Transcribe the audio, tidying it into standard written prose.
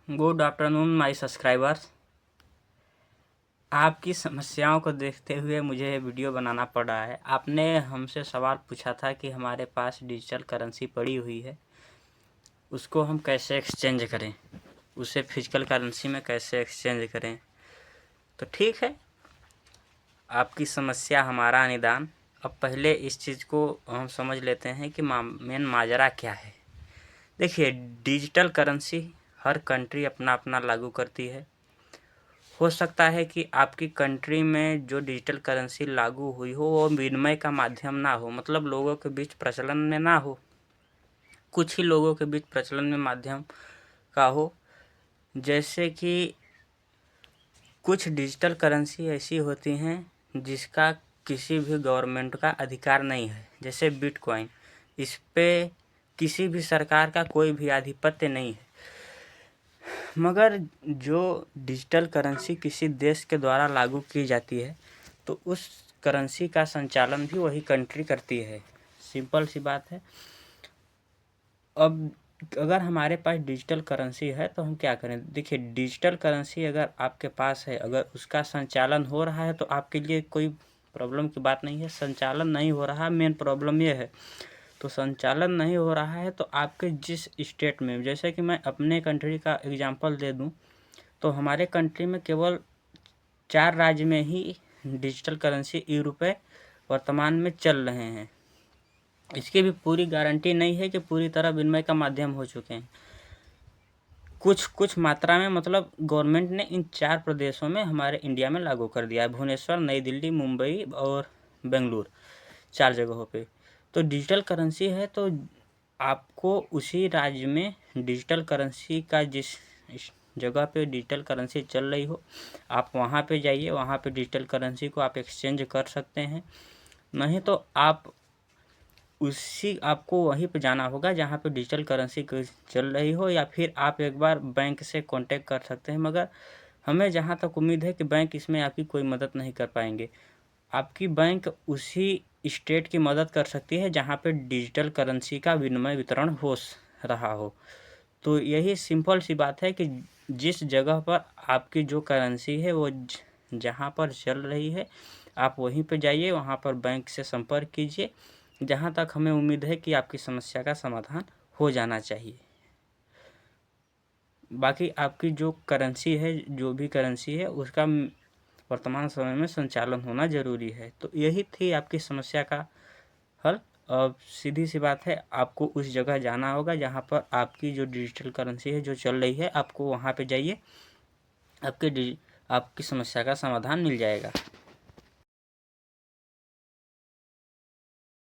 Good afternoon my subscribers. आपकी समस्याओं को देखते हुए मुझे ये वीडियो बनाना पड़ा है। आपने हमसे सवाल पूछा था कि हमारे पास डिजिटल करेंसी पड़ी हुई है, उसको हम कैसे एक्सचेंज करें, उसे फिजिकल करेंसी में कैसे एक्सचेंज करें। तो ठीक है, आपकी समस्या हमारा निदान। अब पहले इस चीज़ को हम समझ लेते हैं कि मेन माजरा क्या है। देखिए, डिजिटल करेंसी हर कंट्री अपना अपना लागू करती है। हो सकता है कि आपकी कंट्री में जो डिजिटल करेंसी लागू हुई हो वो विनिमय का माध्यम ना हो, मतलब लोगों के बीच प्रचलन में ना हो, कुछ ही लोगों के बीच प्रचलन में माध्यम का हो। जैसे कि कुछ डिजिटल करेंसी ऐसी होती हैं जिसका किसी भी गवर्नमेंट का अधिकार नहीं है, जैसे बिटकॉइन। इस पे किसी भी सरकार का कोई भी आधिपत्य नहीं है। मगर जो डिजिटल करेंसी किसी देश के द्वारा लागू की जाती है तो उस करेंसी का संचालन भी वही कंट्री करती है। सिंपल सी बात है। अब अगर हमारे पास डिजिटल करेंसी है तो हम क्या करें। देखिए, डिजिटल करेंसी अगर आपके पास है, अगर उसका संचालन हो रहा है तो आपके लिए कोई प्रॉब्लम की बात नहीं है। संचालन नहीं हो रहा, मेन प्रॉब्लम ये है। तो संचालन नहीं हो रहा है तो आपके जिस स्टेट में, जैसे कि मैं अपने कंट्री का एग्जांपल दे दूं, तो हमारे कंट्री में केवल 4 राज्य में ही डिजिटल करेंसी ई-रुपए वर्तमान में चल रहे हैं। इसकी भी पूरी गारंटी नहीं है कि पूरी तरह विनिमय का माध्यम हो चुके हैं। कुछ मात्रा में, मतलब गवर्नमेंट ने इन 4 प्रदेशों में हमारे इंडिया में लागू कर दिया है। भुवनेश्वर, नई दिल्ली, मुंबई और बेंगलुरु, 4 जगहों पे। तो डिजिटल करेंसी है तो आपको उसी राज्य में डिजिटल करेंसी का जिस जगह पे डिजिटल करेंसी चल रही हो, आप वहाँ पे जाइए, वहाँ पे डिजिटल करेंसी को आप एक्सचेंज कर सकते हैं। नहीं तो आपको वहीं पे जाना होगा जहाँ पे डिजिटल करेंसी चल रही हो, या फिर आप एक बार बैंक से कांटेक्ट कर सकते हैं। मगर हमें जहाँ तक उम्मीद है कि बैंक इसमें आपकी कोई मदद नहीं कर पाएंगे। आपकी बैंक उसी स्टेट की मदद कर सकती है जहाँ पे डिजिटल करेंसी का विनिमय वितरण हो रहा हो। तो यही सिंपल सी बात है कि जिस जगह पर आपकी जो करेंसी है वो जहाँ पर चल रही है, आप वहीं पे जाइए, वहाँ पर बैंक से संपर्क कीजिए। जहाँ तक हमें उम्मीद है कि आपकी समस्या का समाधान हो जाना चाहिए। बाकी आपकी जो करेंसी है, जो भी करेंसी है, उसका वर्तमान समय में संचालन होना ज़रूरी है। तो यही थी आपकी समस्या का हल। अब सीधी सी बात है, आपको उस जगह जाना होगा जहाँ पर आपकी जो डिजिटल करेंसी है जो चल रही है, आपको वहाँ पे जाइए, आपकी समस्या का समाधान मिल जाएगा।